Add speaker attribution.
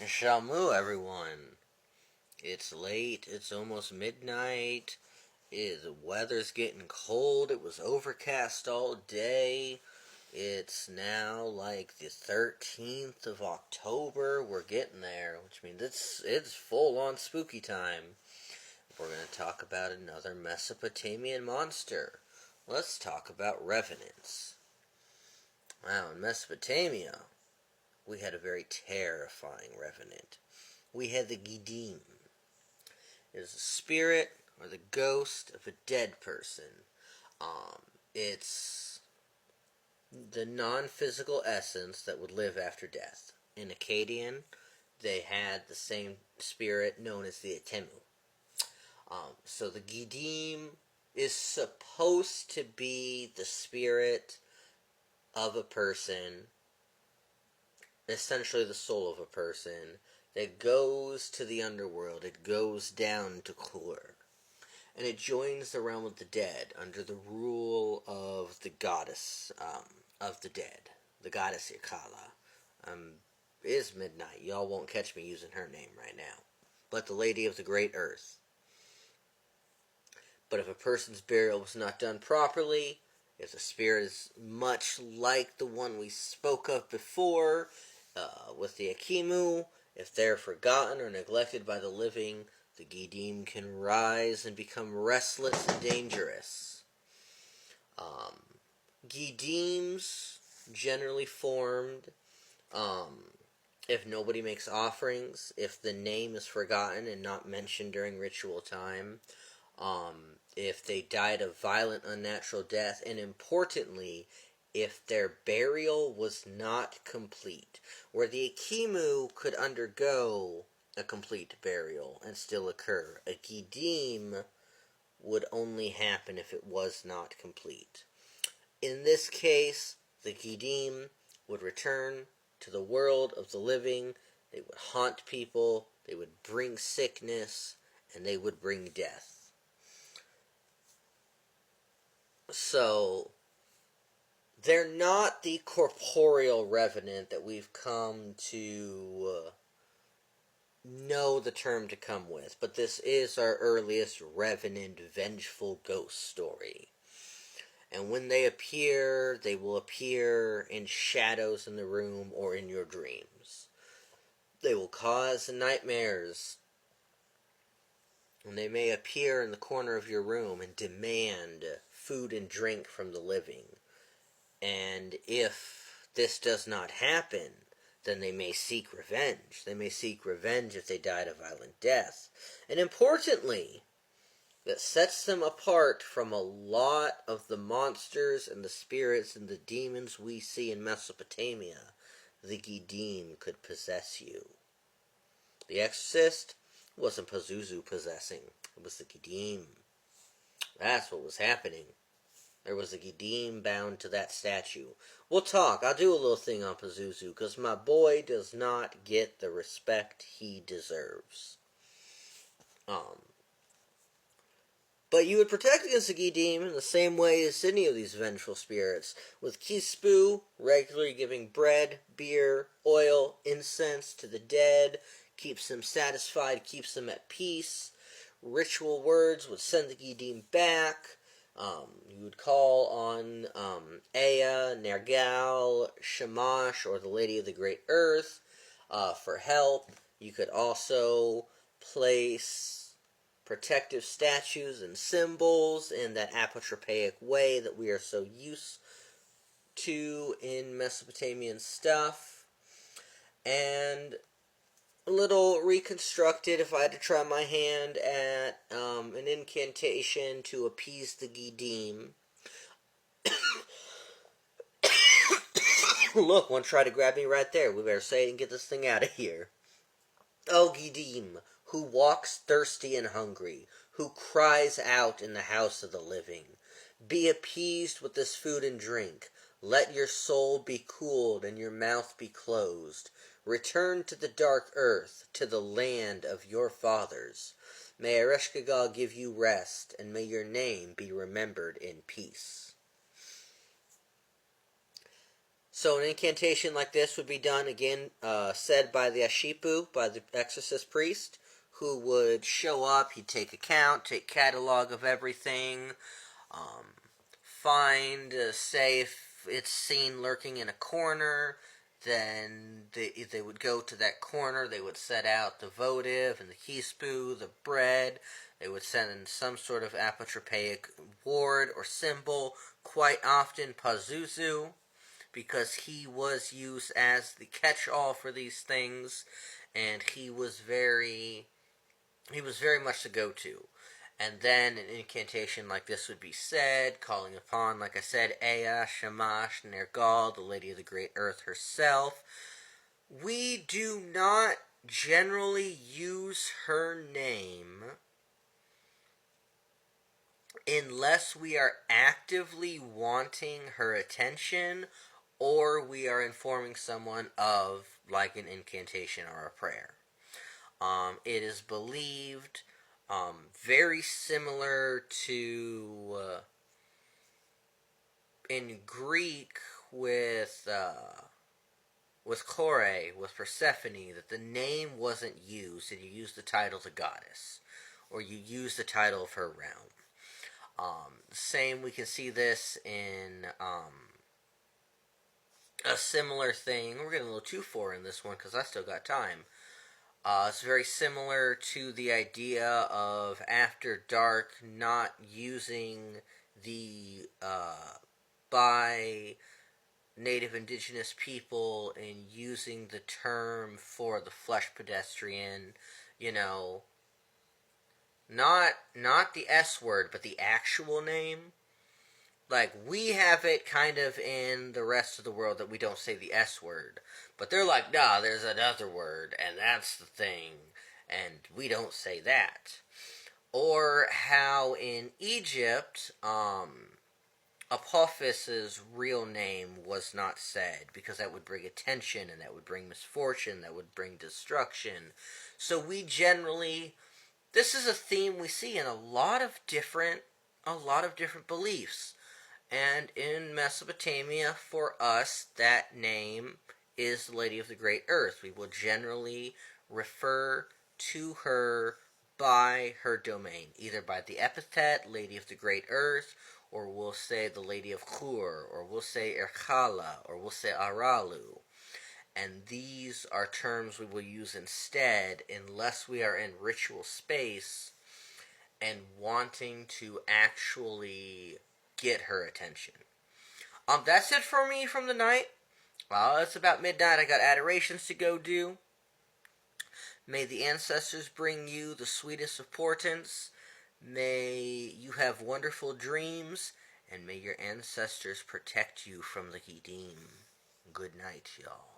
Speaker 1: Shamu, everyone. It's late. It's almost midnight. The weather's getting cold. It was overcast all day. It's now like the 13th of October. We're getting there, which means it's full on spooky time. We're going to talk about another Mesopotamian monster. Let's talk about revenants. Wow, in Mesopotamia, we had a very terrifying revenant. We had the Gidim. It is the spirit or the ghost of a dead person. It's the non-physical essence that would live after death. In Akkadian, they had the same spirit known as the Atemu. So the Gidim is supposed to be the spirit of a person, essentially the soul of a person, that goes to the underworld. It goes down to Kur. And it joins the realm of the dead under the rule of the goddess of the dead, the goddess Irkala. It is midnight. Y'all won't catch me using her name right now. But the Lady of the Great Earth. But if a person's burial was not done properly, if the spirit is much like the one we spoke of before, with the Akimu, if they're forgotten or neglected by the living, the Gidim can rise and become restless and dangerous. Gidims generally formed if nobody makes offerings, if the name is forgotten and not mentioned during ritual time, if they died a violent, unnatural death, and importantly, if their burial was not complete, where the Akimu could undergo a complete burial and still occur. A Gidim would only happen if it was not complete. In this case, the Gidim would return to the world of the living. They would haunt people, they would bring sickness, and they would bring death. So, they're not the corporeal revenant that we've come to know the term to come with, but this is our earliest revenant vengeful ghost story. And when they appear, they will appear in shadows in the room or in your dreams. They will cause nightmares, and they may appear in the corner of your room and demand food and drink from the living. And if this does not happen, then they may seek revenge. They may seek revenge if they died a violent death. And importantly, that sets them apart from a lot of the monsters and the spirits and the demons we see in Mesopotamia. The Gidim could possess you. The Exorcist wasn't Pazuzu possessing. It was the Gidim. That's what was happening. There was a Gidim bound to that statue. We'll talk. I'll do a little thing on Pazuzu, because my boy does not get the respect he deserves. But you would protect against the Gidim in the same way as any of these vengeful spirits, with Kispu regularly giving bread, beer, oil, incense to the dead, keeps them satisfied, keeps them at peace. Ritual words would send the Gidim back. You would call on Ea, Nergal, Shamash, or the Lady of the Great Earth for help. You could also place protective statues and symbols in that apotropaic way that we are so used to in Mesopotamian stuff. And a little reconstructed if I had to try my hand at an incantation to appease the Gidim. Look, one tried to grab me right there. We better say it and get this thing out of here. O Gidim, who walks thirsty and hungry, who cries out in the house of the living, be appeased with this food and drink. Let your soul be cooled and your mouth be closed. Return to the dark earth, to the land of your fathers. May Ereshkigal give you rest, and may your name be remembered in peace. So an incantation like this would be done again, said by the Ashipu, by the exorcist priest, who would show up. He'd take account, take catalog of everything, um, find, say if it's seen lurking in a corner, then they would go to that corner. They would set out the votive and the kispu, the bread. They would send in some sort of apotropaic ward or symbol. Quite often Pazuzu, because he was used as the catch-all for these things, and he was very much the go-to. And then an incantation like this would be said, calling upon, like I said, Ea, Shamash, Nergal, the Lady of the Great Earth herself. We do not generally use her name unless we are actively wanting her attention, or we are informing someone of, like, an incantation or a prayer. It is believed, very similar to, in Greek with Kore, with Persephone, that the name wasn't used, and you used the title the goddess, or you used the title of her realm. Same, we can see this in, a similar thing. We're getting a little too far in this one because I still got time. It's very similar to the idea of After Dark not using the, by Native Indigenous people and using the term for the flesh pedestrian, you know, not the S word, but the actual name. Like, we have it kind of in the rest of the world that we don't say the S word. But they're like, nah, there's another word, and that's the thing, and we don't say that. Or how in Egypt, Apophis's real name was not said, because that would bring attention, and that would bring misfortune, that would bring destruction. So we generally, this is a theme we see in a lot of different beliefs. And in Mesopotamia, for us, that name is the Lady of the Great Earth. We will generally refer to her by her domain, either by the epithet, Lady of the Great Earth, or we'll say the Lady of Khur, or we'll say Erchala, or we'll say Aralu. And these are terms we will use instead unless we are in ritual space and wanting to actually get her attention. That's it for me from the night. It's about midnight. I got adorations to go do. May the ancestors bring you the sweetest of portents. May you have wonderful dreams. And may your ancestors protect you from the Gidim. Good night, y'all.